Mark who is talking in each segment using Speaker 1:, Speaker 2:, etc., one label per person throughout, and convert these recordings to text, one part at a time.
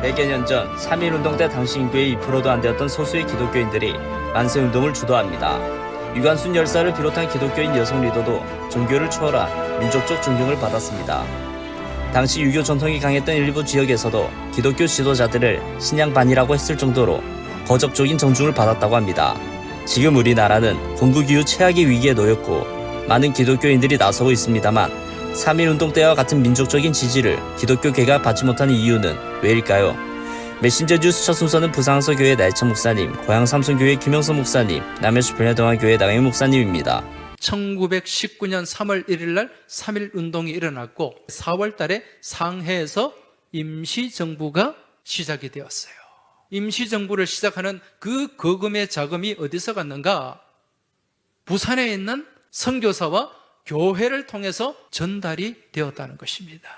Speaker 1: 100여 년 전 3.1운동 때 당시 인구의 2%도 안 되었던 소수의 기독교인들이 만세운동을 주도합니다. 유관순 열사를 비롯한 기독교인 여성 리더도 종교를 초월한 민족적 존경을 받았습니다. 당시 유교 전통이 강했던 일부 지역에서도 기독교 지도자들을 신양반이라고 했을 정도로 거적적인 정중을 받았다고 합니다. 지금 우리나라는 건국 이후 최악의 위기에 놓였고 많은 기독교인들이 나서고 있습니다만 3.1운동 때와 같은 민족적인 지지를 기독교계가 받지 못하는 이유는 왜일까요? 메신저 뉴스 첫 순서는 부산항서교회 나혜찬 목사님, 고양 삼성교회 김영선 목사님, 남해수 변화동안교회 나경희 목사님입니다.
Speaker 2: 1919년 3월 1일 날 3.1운동이 일어났고 4월 달에 상해에서 임시정부가 시작이 되었어요. 임시정부를 시작하는 그 거금의 자금이 어디서 갔는가? 부산에 있는 선교사와 교회를 통해서 전달이 되었다는 것입니다.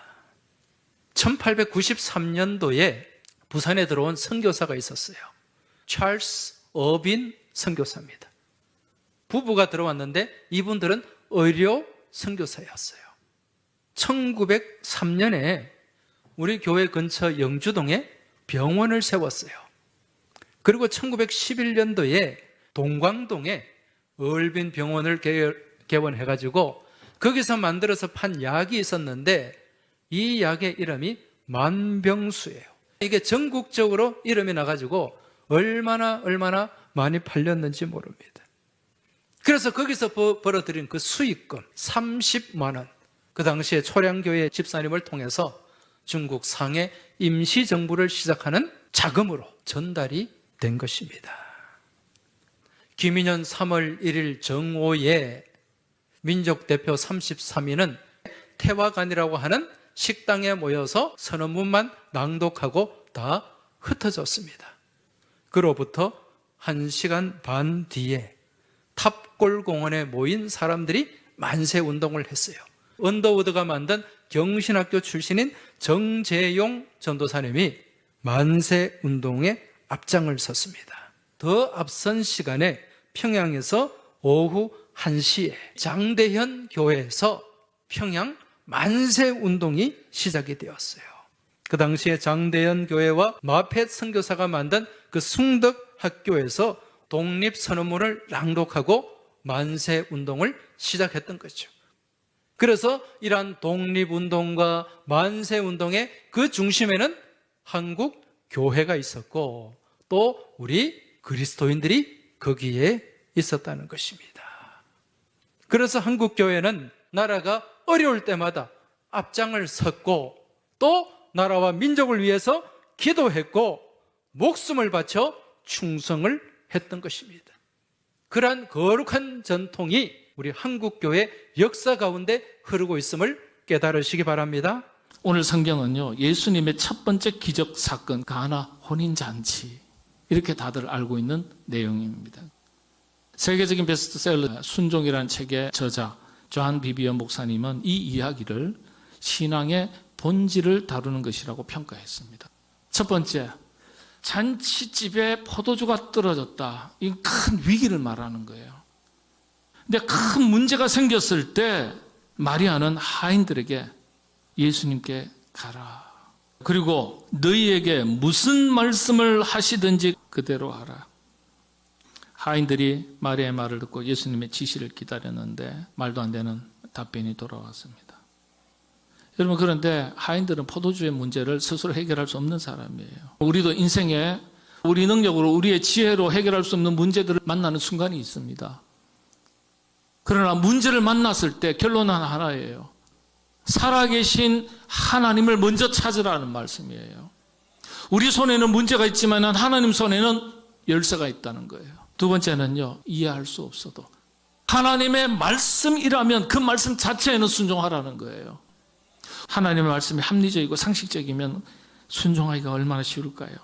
Speaker 2: 1893년도에 부산에 들어온 선교사가 있었어요. 찰스 어빈 선교사입니다. 부부가 들어왔는데 이분들은 의료 선교사였어요. 1903년에 우리 교회 근처 영주동에 병원을 세웠어요. 그리고 1911년도에 동광동에 얼빈 병원을 개원해가지고 거기서 만들어서 판 약이 있었는데 이 약의 이름이 만병수예요. 이게 전국적으로 이름이 나가지고 얼마나 많이 팔렸는지 모릅니다. 그래서 거기서 벌어들인 그 수익금 30만 원, 그 당시에 초량교회 집사님을 통해서 중국 상해 임시정부를 시작하는 자금으로 전달이 된 것입니다. 김인현 3월 1일 정오에 민족대표 33인은 태화관이라고 하는 식당에 모여서 선언문만 낭독하고 다 흩어졌습니다. 그로부터 1시간 반 뒤에 탑골공원에 모인 사람들이 만세운동을 했어요. 언더우드가 만든 경신학교 출신인 정재용 전도사님이 만세운동에 앞장을 섰습니다. 더 앞선 시간에 평양에서 오후 1시에 장대현 교회에서 평양 만세운동이 시작이 되었어요. 그 당시에 장대현 교회와 마펫 선교사가 만든 그 숭덕학교에서 독립선언문을 낭독하고 만세운동을 시작했던 거죠. 그래서 이러한 독립운동과 만세운동의 그 중심에는 한국 교회가 있었고 또 우리 그리스도인들이 거기에 있었다는 것입니다. 그래서 한국 교회는 나라가 어려울 때마다 앞장을 섰고 또 나라와 민족을 위해서 기도했고 목숨을 바쳐 충성을 했던 것입니다. 그러한 거룩한 전통이 우리 한국교회 역사 가운데 흐르고 있음을 깨달으시기 바랍니다.
Speaker 3: 오늘 성경은요, 예수님의 첫 번째 기적 사건, 가나 혼인잔치, 이렇게 다들 알고 있는 내용입니다. 세계적인 베스트셀러 순종이라는 책의 저자 존 비비언 목사님은 이 이야기를 신앙의 본질을 다루는 것이라고 평가했습니다. 첫 번째, 잔치집에 포도주가 떨어졌다. 이 큰 위기를 말하는 거예요. 근데 큰 문제가 생겼을 때 마리아는 하인들에게 예수님께 가라. 그리고 너희에게 무슨 말씀을 하시든지 그대로 하라. 하인들이 마리아의 말을 듣고 예수님의 지시를 기다렸는데 말도 안 되는 답변이 돌아왔습니다. 여러분, 그런데 하인들은 포도주의 문제를 스스로 해결할 수 없는 사람이에요. 우리도 인생에 우리 능력으로 우리의 지혜로 해결할 수 없는 문제들을 만나는 순간이 있습니다. 그러나 문제를 만났을 때 결론은 하나예요. 살아계신 하나님을 먼저 찾으라는 말씀이에요. 우리 손에는 문제가 있지만 하나님 손에는 열쇠가 있다는 거예요. 두 번째는요, 이해할 수 없어도 하나님의 말씀이라면 그 말씀 자체에는 순종하라는 거예요. 하나님의 말씀이 합리적이고 상식적이면 순종하기가 얼마나 쉬울까요?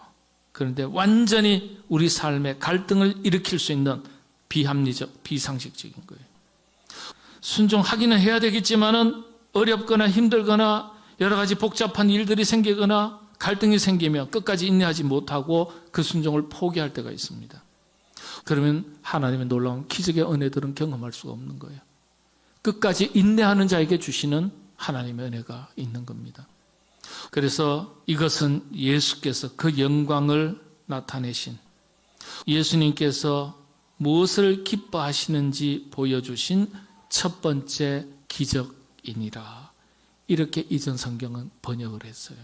Speaker 3: 그런데 완전히 우리 삶에 갈등을 일으킬 수 있는 비합리적, 비상식적인 거예요. 순종하기는 해야 되겠지만은 어렵거나 힘들거나 여러 가지 복잡한 일들이 생기거나 갈등이 생기면 끝까지 인내하지 못하고 그 순종을 포기할 때가 있습니다. 그러면 하나님의 놀라운 기적의 은혜들은 경험할 수가 없는 거예요. 끝까지 인내하는 자에게 주시는 하나님의 은혜가 있는 겁니다. 그래서 이것은 예수께서 그 영광을 나타내신, 예수님께서 무엇을 기뻐하시는지 보여주신 첫 번째 기적이니라. 이렇게 이전 성경은 번역을 했어요.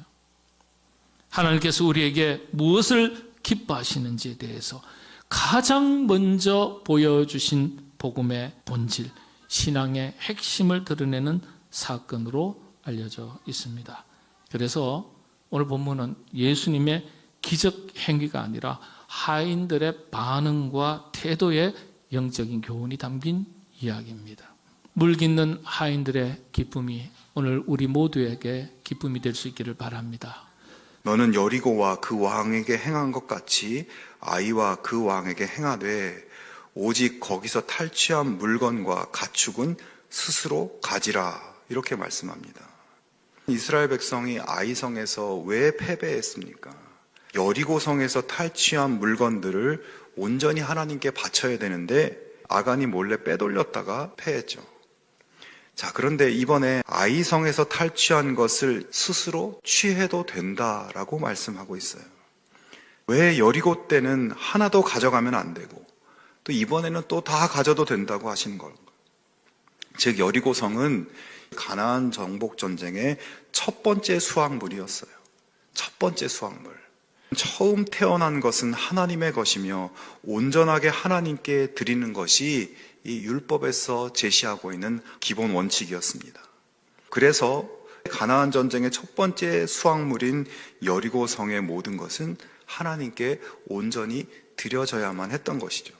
Speaker 3: 하나님께서 우리에게 무엇을 기뻐하시는지에 대해서 가장 먼저 보여주신 복음의 본질, 신앙의 핵심을 드러내는 사건으로 알려져 있습니다. 그래서 오늘 본문은 예수님의 기적 행위가 아니라 하인들의 반응과 태도의 영적인 교훈이 담긴 이야기입니다. 물 깃는 하인들의 기쁨이 오늘 우리 모두에게 기쁨이 될 수 있기를 바랍니다.
Speaker 4: 너는 여리고와 그 왕에게 행한 것 같이 아이와 그 왕에게 행하되 오직 거기서 탈취한 물건과 가축은 스스로 가지라. 이렇게 말씀합니다. 이스라엘 백성이 아이성에서 왜 패배했습니까? 여리고성에서 탈취한 물건들을 온전히 하나님께 바쳐야 되는데 아간이 몰래 빼돌렸다가 패했죠. 자, 그런데 이번에 아이성에서 탈취한 것을 스스로 취해도 된다라고 말씀하고 있어요. 왜 여리고 때는 하나도 가져가면 안 되고 또 이번에는 또 다 가져도 된다고 하시는 건가? 즉 여리고성은 가나안 정복 전쟁의 첫 번째 수확물이었어요. 첫 번째 수확물. 처음 태어난 것은 하나님의 것이며 온전하게 하나님께 드리는 것이 이 율법에서 제시하고 있는 기본 원칙이었습니다. 그래서 가나안 전쟁의 첫 번째 수확물인 여리고 성의 모든 것은 하나님께 온전히 드려져야만 했던 것이죠.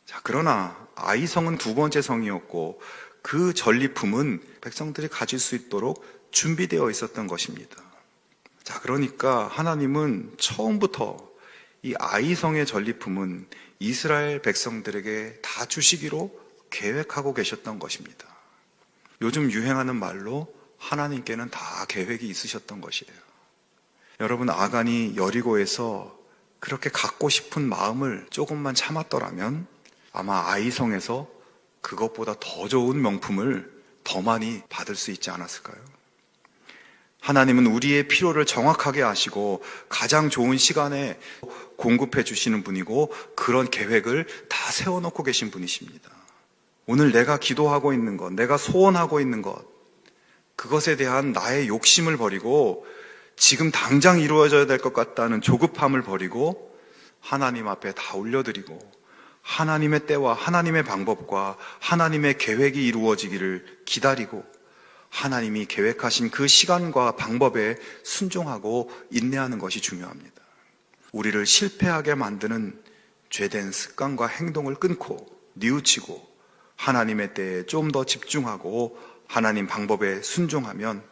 Speaker 4: 자, 그러나 아이성은 두 번째 성이었고 그 전리품은 백성들이 가질 수 있도록 준비되어 있었던 것입니다. 자, 그러니까 하나님은 처음부터 이 아이성의 전리품은 이스라엘 백성들에게 다 주시기로 계획하고 계셨던 것입니다. 요즘 유행하는 말로 하나님께는 다 계획이 있으셨던 것이에요. 여러분, 아간이 여리고에서 그렇게 갖고 싶은 마음을 조금만 참았더라면 아마 아이성에서 그것보다 더 좋은 명품을 더 많이 받을 수 있지 않았을까요? 하나님은 우리의 필요를 정확하게 아시고 가장 좋은 시간에 공급해 주시는 분이고 그런 계획을 다 세워놓고 계신 분이십니다. 오늘 내가 기도하고 있는 것, 내가 소원하고 있는 것, 그것에 대한 나의 욕심을 버리고 지금 당장 이루어져야 될 것 같다는 조급함을 버리고 하나님 앞에 다 올려드리고 하나님의 때와 하나님의 방법과 하나님의 계획이 이루어지기를 기다리고 하나님이 계획하신 그 시간과 방법에 순종하고 인내하는 것이 중요합니다. 우리를 실패하게 만드는 죄된 습관과 행동을 끊고 뉘우치고 하나님의 때에 좀 더 집중하고 하나님 방법에 순종하면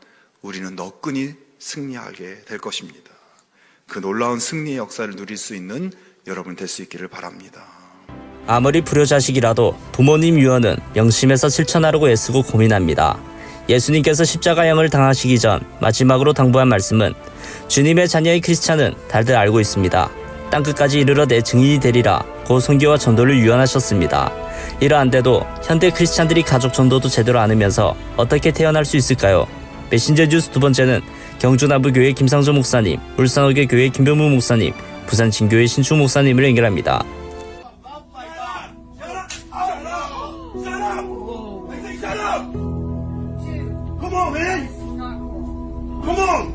Speaker 4: 우리는 너끈히 승리하게 될 것입니다. 그 놀라운 승리의 역사를 누릴 수 있는 여러분 될 수 있기를 바랍니다.
Speaker 1: 아무리 불효자식이라도 부모님 유언은 명심해서 실천하려고 애쓰고 고민합니다. 예수님께서 십자가형을 당하시기 전 마지막으로 당부한 말씀은 주님의 자녀의 크리스찬은 달들 알고 있습니다. 땅끝까지 이르러 내 증인이 되리라 고 선교와 전도를 유언하셨습니다. 이러한데도 현대 크리스찬들이 가족 전도도 제대로 않으면서 어떻게 태어날 수 있을까요? 메신저 뉴스 두 번째는 경주남부교회 김상조 목사님, 울산어교 교회 김병무 목사님, 부산 진교회 신충 목사님을 연결합니다.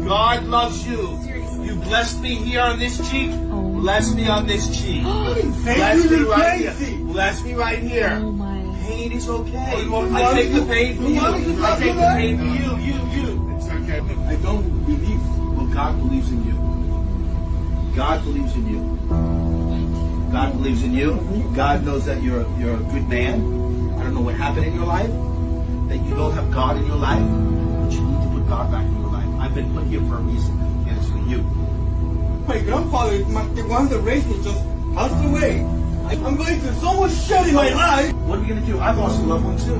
Speaker 5: God loves you. You blessed me here on this cheek. Bless me on this cheek. Bless me right here. Bless me right here.
Speaker 6: Oh my.
Speaker 5: Pain is okay. I take the pain for you. I take the pain for you. You. It's okay. I don't believe. Well, God believes in you. God believes in you. God believes in you. God knows that you're a good man. I don't know what happened in your life, that you don't have God in your life, but you need to put God back in your life. I've been put here for a reason, and it's for you.
Speaker 7: My grandfather, the one that raised me, just passed away. I'm going through so much shit in my life.
Speaker 5: What are we going to do? I've lost a loved one too.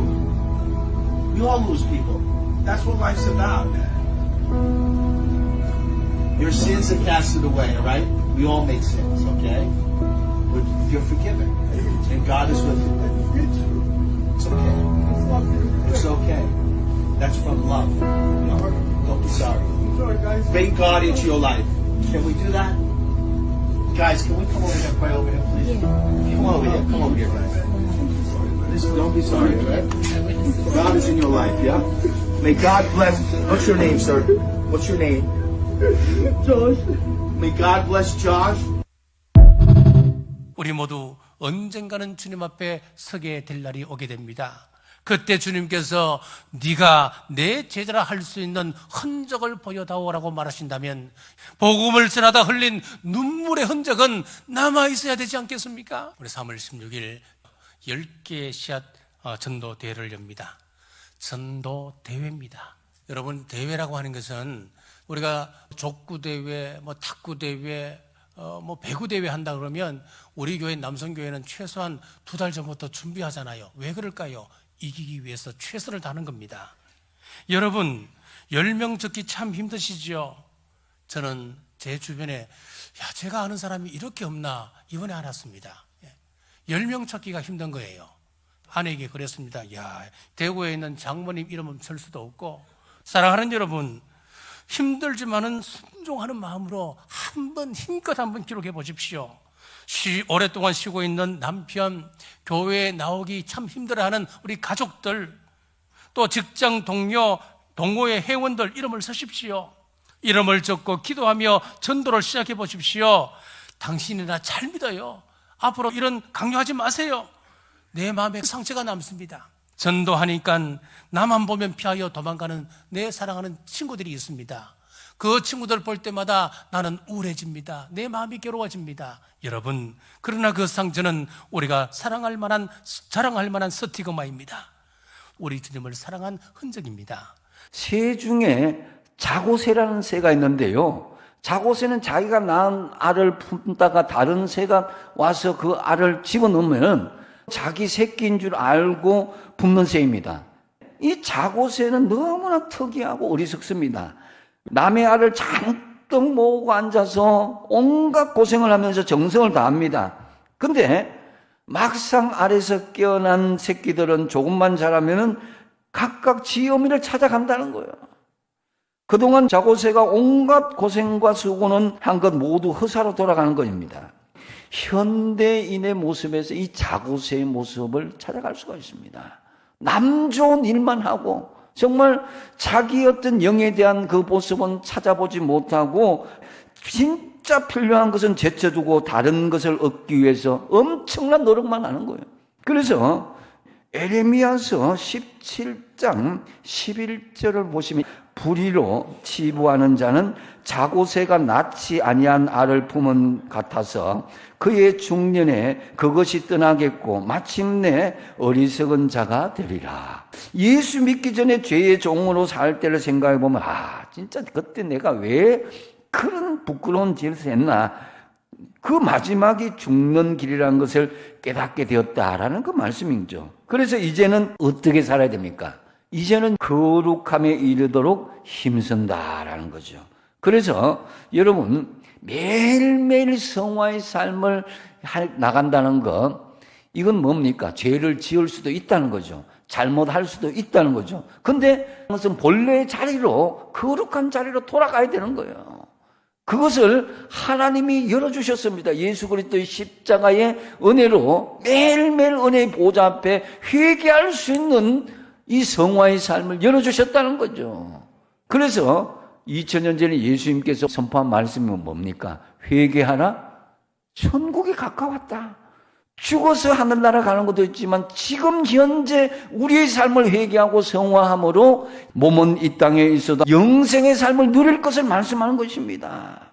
Speaker 5: We all lose people. That's what life's about. Your sins are casted away, all right? We all make sins, okay? But you're forgiven. And God is with you. It's okay. It's okay. That's from love. Don't be sorry.
Speaker 7: sorry, guys.
Speaker 5: Bring God into your life. Can we do that? Guys, can we come over here and pray over here, please? Come over here. Come over here, guys. Listen, don't be sorry, okay? God is in your life, yeah? May God bless. What's your name, sir? What's your name?
Speaker 7: Josh.
Speaker 5: May God bless Josh.
Speaker 6: 우리 모두 언젠가는 주님 앞에 서게 될 날이 오게 됩니다. 그때 주님께서 네가 내 제자라 할 수 있는 흔적을 보여다오라고 말하신다면 복음을 전하다 흘린 눈물의 흔적은 남아있어야 되지 않겠습니까? 우리 3월 16일 10개의 씨앗 전도대회를 엽니다. 전도대회입니다. 여러분, 대회라고 하는 것은 우리가 족구대회, 탁구대회, 배구대회 한다 그러면 우리 교회 남성교회는 최소한 2달 전부터 준비하잖아요. 왜 그럴까요? 이기기 위해서 최선을 다하는 겁니다. 여러분, 10명 적기 참 힘드시죠? 저는 제 주변에 제가 아는 사람이 이렇게 없나 이번에 알았습니다. 10명 찾기가 힘든 거예요. 아내에게 그랬습니다. 대구에 있는 장모님 이름은 칠 수도 없고. 사랑하는 여러분, 힘들지만은 순종하는 마음으로 힘껏 한번 기록해 보십시오. 오랫동안 쉬고 있는 남편, 교회에 나오기 참 힘들어하는 우리 가족들, 또 직장 동료, 동호회 회원들 이름을 쓰십시오. 이름을 적고 기도하며 전도를 시작해 보십시오. 당신이나 잘 믿어요. 앞으로 이런 강요하지 마세요. 내 마음에 상처가 남습니다. 전도하니까 나만 보면 피하여 도망가는 내 사랑하는 친구들이 있습니다. 그 친구들 볼 때마다 나는 우울해집니다. 내 마음이 괴로워집니다. 여러분, 그러나 그 상처는 우리가 자랑할 만한 스티그마입니다. 우리 주님을 사랑한 흔적입니다.
Speaker 8: 새 중에 자고새라는 새가 있는데요. 자고새는 자기가 낳은 알을 품다가 다른 새가 와서 그 알을 집어넣으면 자기 새끼인 줄 알고 품는 새입니다. 이 자고새는 너무나 특이하고 어리석습니다. 남의 알을 잔뜩 모으고 앉아서 온갖 고생을 하면서 정성을 다합니다. 근데 막상 알에서 깨어난 새끼들은 조금만 자라면은 각각 지 어미를 찾아간다는 거예요. 그동안 자고새가 온갖 고생과 수고는 한 것 모두 허사로 돌아가는 것입니다. 현대인의 모습에서 이 자고새의 모습을 찾아갈 수가 있습니다. 남 좋은 일만 하고 정말 자기 어떤 영에 대한 그 모습은 찾아보지 못하고 진짜 필요한 것은 제쳐두고 다른 것을 얻기 위해서 엄청난 노력만 하는 거예요. 그래서 에레미야서 17장 11절을 보시면 불의로 치부하는 자는 자고새가 낳지 아니한 알을 품은 같아서 그의 중년에 그것이 떠나겠고 마침내 어리석은 자가 되리라. 예수 믿기 전에 죄의 종으로 살 때를 생각해 보면 진짜 그때 내가 왜 그런 부끄러운 짓을 했나. 그 마지막이 죽는 길이라는 것을 깨닫게 되었다라는 그 말씀이죠. 그래서 이제는 어떻게 살아야 됩니까? 이제는 거룩함에 이르도록 힘쓴다라는 거죠. 그래서 여러분 매일매일 성화의 삶을 나간다는 것, 이건 뭡니까? 죄를 지을 수도 있다는 거죠. 잘못할 수도 있다는 거죠. 근데 그것은 본래의 자리로, 거룩한 자리로 돌아가야 되는 거예요. 그것을 하나님이 열어주셨습니다. 예수 그리스도의 십자가의 은혜로 매일매일 은혜의 보좌 앞에 회개할 수 있는 이 성화의 삶을 열어주셨다는 거죠. 그래서 2000년 전에 예수님께서 선포한 말씀이 뭡니까? 회개하라, 천국이 가까웠다. 죽어서 하늘나라 가는 것도 있지만 지금 현재 우리의 삶을 회개하고 성화함으로 몸은 이 땅에 있어도 영생의 삶을 누릴 것을 말씀하는 것입니다.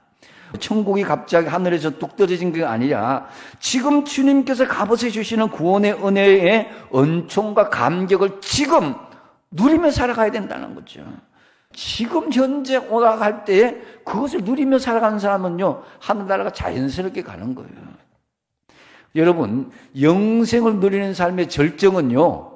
Speaker 8: 천국이 갑자기 하늘에서 뚝 떨어진 게 아니라 지금 주님께서 값없이 주시는 구원의 은혜의 은총과 감격을 지금 누리며 살아가야 된다는 거죠. 지금 현재 오락할 때 그것을 누리며 살아가는 사람은요, 하늘나라가 자연스럽게 가는 거예요. 여러분, 영생을 누리는 삶의 절정은요,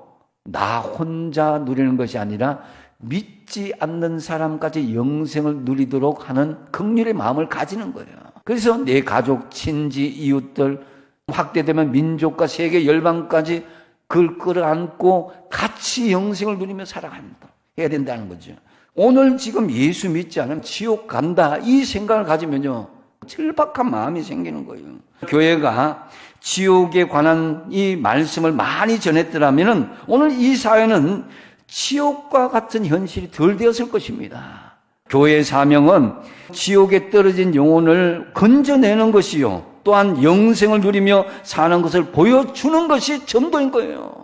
Speaker 8: 나 혼자 누리는 것이 아니라 믿지 않는 사람까지 영생을 누리도록 하는 긍휼의 마음을 가지는 거예요. 그래서 내 가족, 친지, 이웃들, 확대되면 민족과 세계 열방까지 그걸 끌어안고 같이 영생을 누리며 살아간다 해야 된다는 거죠. 오늘 지금 예수 믿지 않으면 지옥 간다 이 생각을 가지면요 절박한 마음이 생기는 거예요. 교회가 지옥에 관한 이 말씀을 많이 전했더라면 오늘 이 사회는 지옥과 같은 현실이 덜 되었을 것입니다. 교회의 사명은 지옥에 떨어진 영혼을 건져내는 것이요 또한 영생을 누리며 사는 것을 보여주는 것이 전도인 거예요.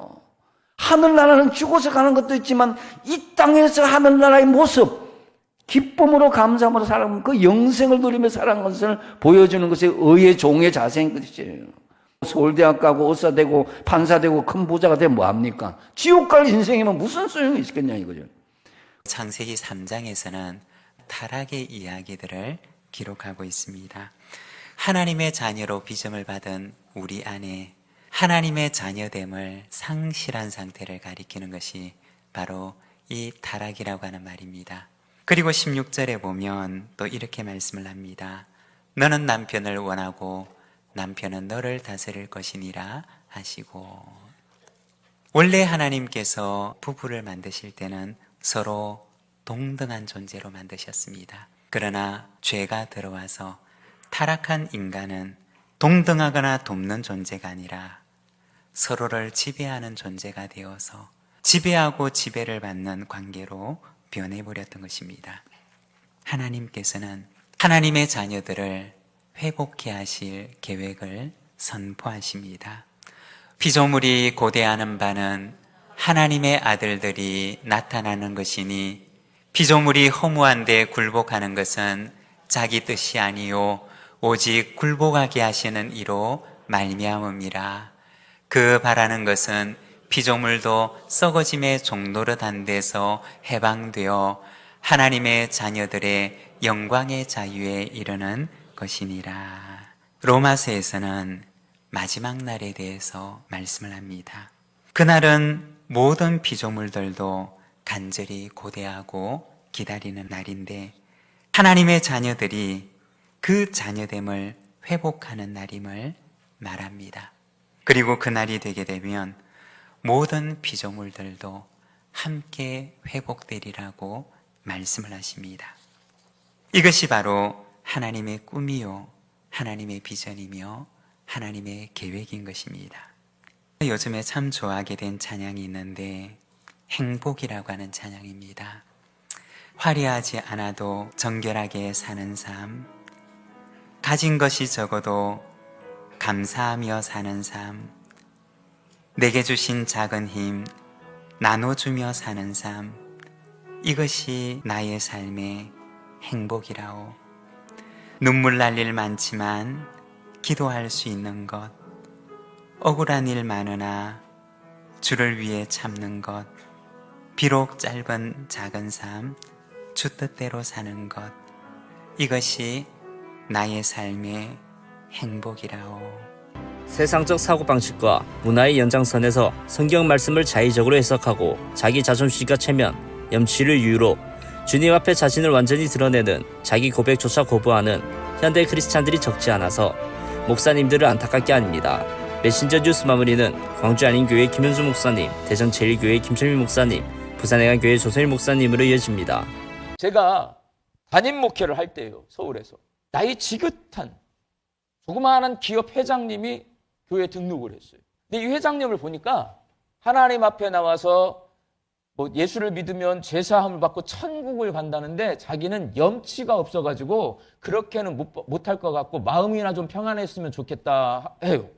Speaker 8: 하늘나라는 죽어서 가는 것도 있지만 이 땅에서 하늘나라의 모습 기쁨으로 감사함으로 살아가면 그 영생을 누리며 살아가는 것을 보여주는 것이 의의 종의 자세인 것이에요. 서울대학 가고 의사 되고 판사 되고 큰 부자가 되면 뭐합니까? 지옥 갈 인생이면 무슨 소용이 있겠냐 이거죠.
Speaker 9: 창세기 3장에서는 타락의 이야기들을 기록하고 있습니다. 하나님의 자녀로 빚음을 받은 우리 안에 하나님의 자녀됨을 상실한 상태를 가리키는 것이 바로 이 타락이라고 하는 말입니다. 그리고 16절에 보면 또 이렇게 말씀을 합니다. 너는 남편을 원하고 남편은 너를 다스릴 것이니라 하시고, 원래 하나님께서 부부를 만드실 때는 서로 동등한 존재로 만드셨습니다. 그러나 죄가 들어와서 타락한 인간은 동등하거나 돕는 존재가 아니라 서로를 지배하는 존재가 되어서 지배하고 지배를 받는 관계로 변해버렸던 것입니다. 하나님께서는 하나님의 자녀들을 회복해 하실 계획을 선포하십니다. 피조물이 고대하는 바는 하나님의 아들들이 나타나는 것이니 피조물이 허무한데 굴복하는 것은 자기 뜻이 아니요 오직 굴복하게 하시는 이로 말미암음이라. 그 바라는 것은 피조물도 썩어짐의 종노릇한 데서 해방되어 하나님의 자녀들의 영광의 자유에 이르는 것이니라. 로마서에서는 마지막 날에 대해서 말씀을 합니다. 그날은 모든 피조물들도 간절히 고대하고 기다리는 날인데 하나님의 자녀들이 그 자녀됨을 회복하는 날임을 말합니다. 그리고 그날이 되게 되면 모든 피조물들도 함께 회복되리라고 말씀을 하십니다. 이것이 바로 하나님의 꿈이요 하나님의 비전이며 하나님의 계획인 것입니다. 요즘에 참 좋아하게 된 찬양이 있는데 행복이라고 하는 찬양입니다. 화려하지 않아도 정결하게 사는 삶, 가진 것이 적어도 감사하며 사는 삶, 내게 주신 작은 힘 나눠주며 사는 삶, 이것이 나의 삶의 행복이라오. 눈물 날 일 많지만 기도할 수 있는 것, 억울한 일 많으나 주를 위해 참는 것, 비록 짧은 작은 삶 주 뜻대로 사는 것, 이것이 나의 삶의 행복이라오.
Speaker 1: 세상적 사고방식과 문화의 연장선에서 성경 말씀을 자의적으로 해석하고 자기 자존심과 체면, 염치를 이유로 주님 앞에 자신을 완전히 드러내는 자기 고백조차 거부하는 현대 크리스찬들이 적지 않아서 목사님들을 안타깝게 아닙니다. 메신저 뉴스 마무리는 광주 안인교회 김현수 목사님, 대전 제1교회 김철민 목사님, 부산해안교회 조선일 목사님으로 이어집니다.
Speaker 10: 제가 담임 목회를 할 때요, 서울에서 나이 지긋한 조그마한 기업 회장님이 교회에 등록을 했어요. 근데 이 회장님을 보니까 하나님 앞에 나와서 뭐 예수를 믿으면 죄사함을 받고 천국을 간다는데 자기는 염치가 없어가지고 그렇게는 못할 것 같고 마음이나 좀 평안했으면 좋겠다 해요.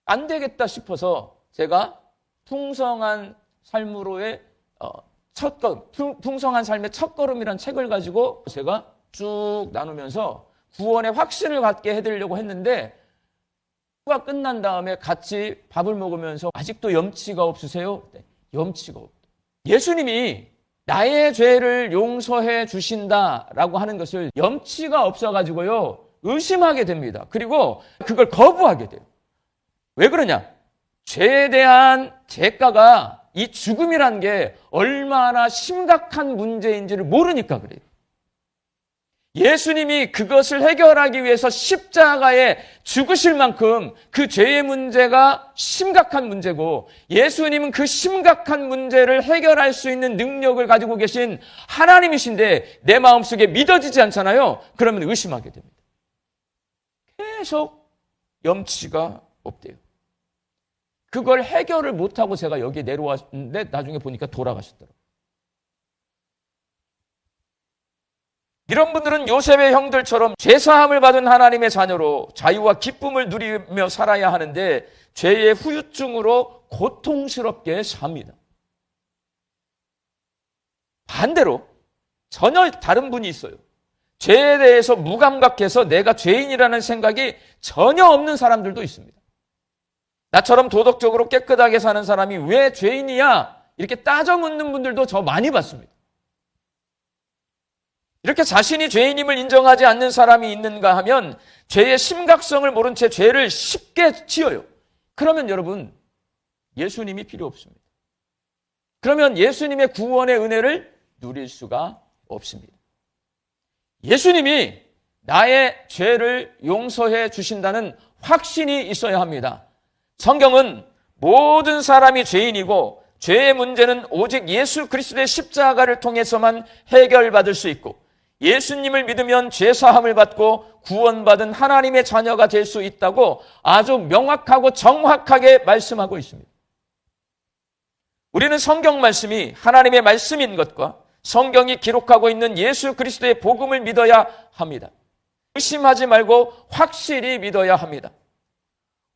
Speaker 10: 안 되겠다 싶어서 제가 풍성한 삶으로의 풍성한 삶의 첫걸음이라는 책을 가지고 제가 쭉 나누면서 구원의 확신을 갖게 해드리려고 했는데 가 끝난 다음에 같이 밥을 먹으면서 아직도 염치가 없으세요? 네, 염치가 없다. 예수님이 나의 죄를 용서해 주신다라고 하는 것을 염치가 없어가지고요 의심하게 됩니다. 그리고 그걸 거부하게 돼요. 왜 그러냐? 죄에 대한 대가가 이 죽음이란 게 얼마나 심각한 문제인지를 모르니까 그래요. 예수님이 그것을 해결하기 위해서 십자가에 죽으실 만큼 그 죄의 문제가 심각한 문제고, 예수님은 그 심각한 문제를 해결할 수 있는 능력을 가지고 계신 하나님이신데 내 마음속에 믿어지지 않잖아요. 그러면 의심하게 됩니다. 계속 염치가 없대요. 그걸 해결을 못하고 제가 여기에 내려왔는데 나중에 보니까 돌아가셨더라고요. 이런 분들은 요셉의 형들처럼 죄사함을 받은 하나님의 자녀로 자유와 기쁨을 누리며 살아야 하는데 죄의 후유증으로 고통스럽게 삽니다. 반대로 전혀 다른 분이 있어요. 죄에 대해서 무감각해서 내가 죄인이라는 생각이 전혀 없는 사람들도 있습니다. 나처럼 도덕적으로 깨끗하게 사는 사람이 왜 죄인이야? 이렇게 따져 묻는 분들도 저 많이 봤습니다. 이렇게 자신이 죄인임을 인정하지 않는 사람이 있는가 하면 죄의 심각성을 모른 채 죄를 쉽게 지어요. 그러면 여러분, 예수님이 필요 없습니다. 그러면 예수님의 구원의 은혜를 누릴 수가 없습니다. 예수님이 나의 죄를 용서해 주신다는 확신이 있어야 합니다. 성경은 모든 사람이 죄인이고 죄의 문제는 오직 예수 그리스도의 십자가를 통해서만 해결받을 수 있고, 예수님을 믿으면 죄사함을 받고 구원받은 하나님의 자녀가 될 수 있다고 아주 명확하고 정확하게 말씀하고 있습니다. 우리는 성경 말씀이 하나님의 말씀인 것과 성경이 기록하고 있는 예수 그리스도의 복음을 믿어야 합니다. 의심하지 말고 확실히 믿어야 합니다.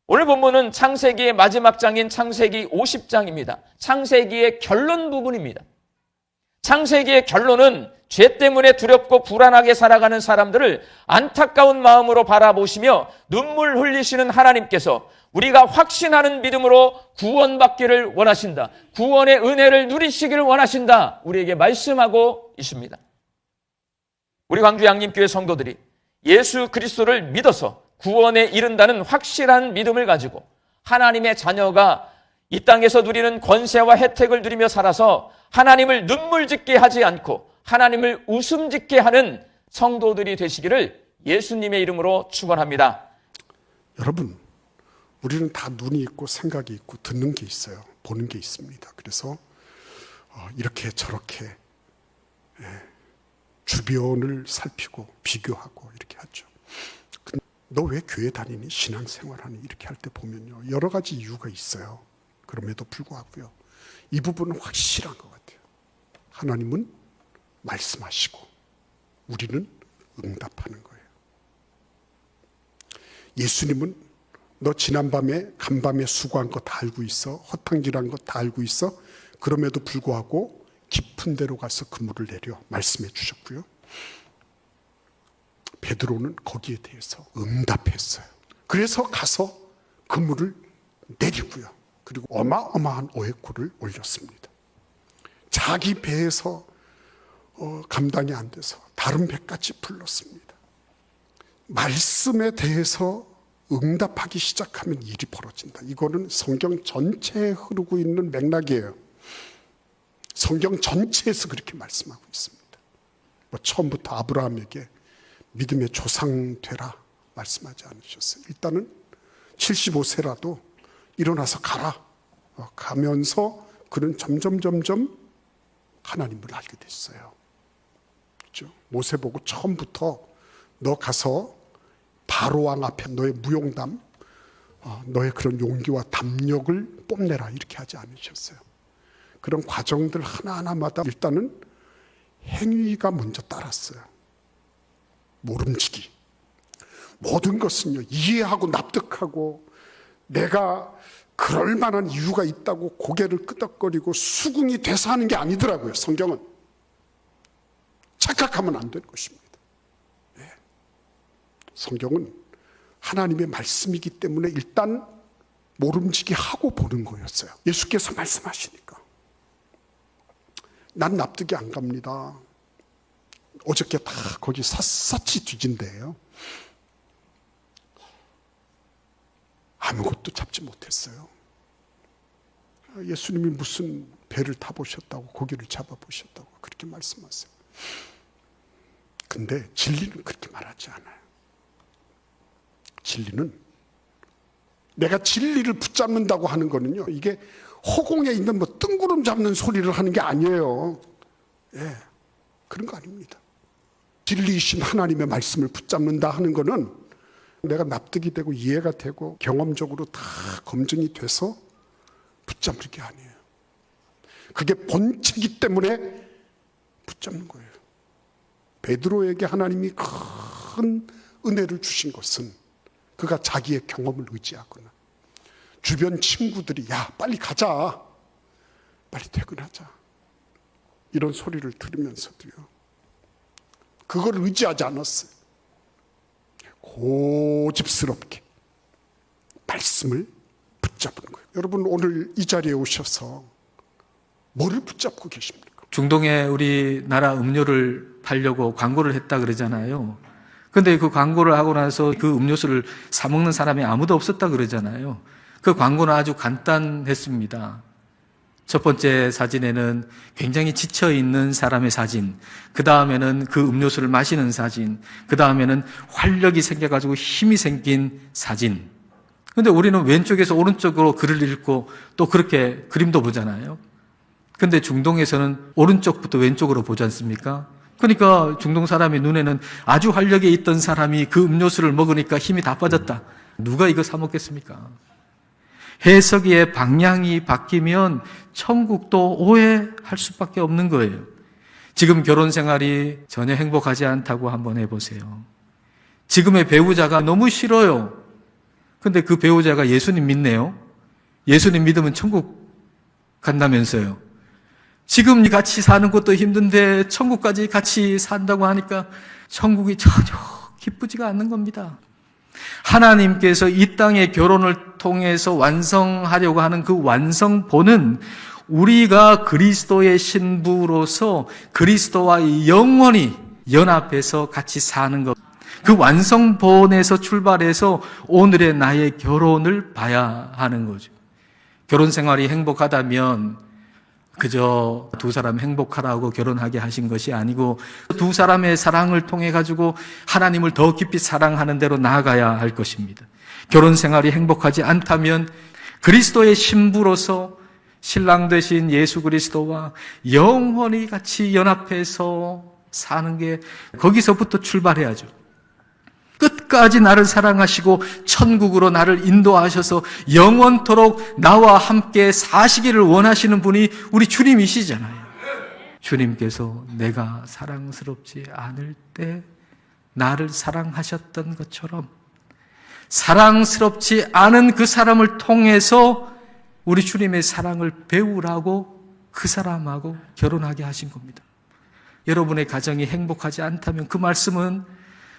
Speaker 10: 오늘 본문은 창세기의 마지막 장인 창세기 50장입니다. 창세기의 결론 부분입니다. 창세기의 결론은 죄 때문에 두렵고 불안하게 살아가는 사람들을 안타까운 마음으로 바라보시며 눈물 흘리시는 하나님께서 우리가 확신하는 믿음으로 구원받기를 원하신다. 구원의 은혜를 누리시기를 원하신다. 우리에게 말씀하고 있습니다. 우리 광주 양림교회 성도들이 예수 그리스도를 믿어서 구원에 이른다는 확실한 믿음을 가지고 하나님의 자녀가 이 땅에서 누리는 권세와 혜택을 누리며 살아서 하나님을 눈물 짓게 하지 않고 하나님을 웃음 짓게 하는 성도들이 되시기를 예수님의 이름으로 축원합니다.
Speaker 11: 여러분, 우리는 다 눈이 있고 생각이 있고 듣는 게 있어요. 보는 게 있습니다. 그래서 이렇게 저렇게 주변을 살피고 비교하고 이렇게 하죠. 너 왜 교회 다니니? 신앙생활하니? 이렇게 할 때 보면요, 여러 가지 이유가 있어요. 그럼에도 불구하고요, 이 부분은 확실한 것 같아요. 하나님은 말씀하시고 우리는 응답하는 거예요. 예수님은 너 지난밤에 간밤에 수고한 거 다 알고 있어, 허탕질한 거 다 알고 있어, 그럼에도 불구하고 깊은 데로 가서 그물을 내려 말씀해 주셨고요, 베드로는 거기에 대해서 응답했어요. 그래서 가서 그물을 내리고요, 그리고 어마어마한 어획고를 올렸습니다. 자기 배에서 감당이 안 돼서 다른 배까지 불렀습니다. 말씀에 대해서 응답하기 시작하면 일이 벌어진다. 이거는 성경 전체에 흐르고 있는 맥락이에요. 성경 전체에서 그렇게 말씀하고 있습니다. 처음부터 아브라함에게 믿음의 조상 되라 말씀하지 않으셨어요. 일단은 75세라도 일어나서 가라. 가면서 그는 점점 하나님을 알게 됐어요. 그렇죠? 모세 보고 처음부터 너 가서 바로왕 앞에 너의 무용담, 너의 그런 용기와 담력을 뽐내라 이렇게 하지 않으셨어요. 그런 과정들 하나하나마다 일단은 행위가 먼저 따랐어요. 모름지기. 모든 것은요, 이해하고 납득하고 내가 그럴 만한 이유가 있다고 고개를 끄덕거리고 수긍이 돼서 하는 게 아니더라고요. 성경은 착각하면 안 될 것입니다. 네. 성경은 하나님의 말씀이기 때문에 일단 모름지기 하고 보는 거였어요. 예수께서 말씀하시니까 난 납득이 안 갑니다. 어저께 다 거기 샅샅이 뒤진대요. 아무것도 잡지 못했어요. 예수님이 무슨 배를 타보셨다고 고기를 잡아보셨다고 그렇게 말씀하세요. 근데 진리는 그렇게 말하지 않아요. 진리는 내가 진리를 붙잡는다고 하는 거는요, 이게 허공에 있는 뭐 뜬구름 잡는 소리를 하는 게 아니에요. 예, 그런 거 아닙니다. 진리이신 하나님의 말씀을 붙잡는다 하는 거는 내가 납득이 되고 이해가 되고 경험적으로 다 검증이 돼서 붙잡는 게 아니에요. 그게 본체이기 때문에 붙잡는 거예요. 베드로에게 하나님이 큰 은혜를 주신 것은 그가 자기의 경험을 의지하거나 주변 친구들이 야 빨리 가자, 빨리 퇴근하자, 이런 소리를 들으면서도요, 그걸 의지하지 않았어요. 고집스럽게 말씀을 붙잡은 거예요. 여러분, 오늘 이 자리에 오셔서 뭐를 붙잡고 계십니까?
Speaker 2: 중동에 우리나라 음료를 팔려고 광고를 했다 그러잖아요. 근데 그 광고를 하고 나서 그 음료수를 사 먹는 사람이 아무도 없었다 그러잖아요. 그 광고는 아주 간단했습니다. 첫 번째 사진에는 굉장히 지쳐있는 사람의 사진, 그 다음에는 그 음료수를 마시는 사진, 그 다음에는 활력이 생겨가지고 힘이 생긴 사진. 근데 우리는 왼쪽에서 오른쪽으로 글을 읽고 또 그렇게 그림도 보잖아요. 근데 중동에서는 오른쪽부터 왼쪽으로 보지 않습니까? 그러니까 중동 사람의 눈에는 아주 활력이 있던 사람이 그 음료수를 먹으니까 힘이 다 빠졌다. 누가 이거 사 먹겠습니까? 해석의 방향이 바뀌면 천국도 오해할 수밖에 없는 거예요. 지금 결혼 생활이 전혀 행복하지 않다고 한번 해보세요. 지금의 배우자가 너무 싫어요. 근데 그 배우자가 예수님 믿네요. 예수님 믿으면 천국 간다면서요. 지금 같이 사는 것도 힘든데 천국까지 같이 산다고 하니까 천국이 전혀 기쁘지가 않는 겁니다. 하나님께서 이 땅의 결혼을 통해서 완성하려고 하는 그 완성본은 우리가 그리스도의 신부로서 그리스도와 영원히 연합해서 같이 사는 것. 그 완성본에서 출발해서 오늘의 나의 결혼을 봐야 하는 거죠. 결혼 생활이 행복하다면 그저 두 사람 행복하라고 결혼하게 하신 것이 아니고 두 사람의 사랑을 통해 가지고 하나님을 더 깊이 사랑하는 대로 나아가야 할 것입니다. 결혼 생활이 행복하지 않다면 그리스도의 신부로서 신랑 되신 예수 그리스도와 영원히 같이 연합해서 사는 게 거기서부터 출발해야죠. 끝까지 나를 사랑하시고 천국으로 나를 인도하셔서 영원토록 나와 함께 사시기를 원하시는 분이 우리 주님이시잖아요. 주님께서 내가 사랑스럽지 않을 때 나를 사랑하셨던 것처럼 사랑스럽지 않은 그 사람을 통해서 우리 주님의 사랑을 배우라고 그 사람하고 결혼하게 하신 겁니다. 여러분의 가정이 행복하지 않다면 그 말씀은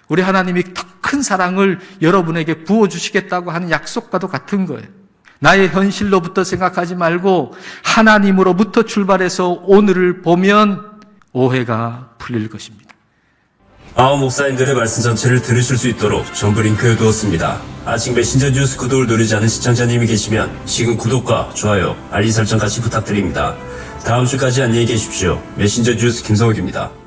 Speaker 2: 우리 하나님이 더 큰 사랑을 여러분에게 부어주시겠다고 하는 약속과도 같은 거예요. 나의 현실로부터 생각하지 말고 하나님으로부터 출발해서 오늘을 보면 오해가 풀릴 것입니다.
Speaker 1: 아홉 목사님들의 말씀 전체를 들으실 수 있도록 전부 링크 두었습니다. 아직 메신저 뉴스 구독을 누르지 않은 시청자님이 계시면 지금 구독과 좋아요, 알림 설정 같이 부탁드립니다. 다음 주까지 안녕히 계십시오. 메신저 뉴스 김성욱입니다.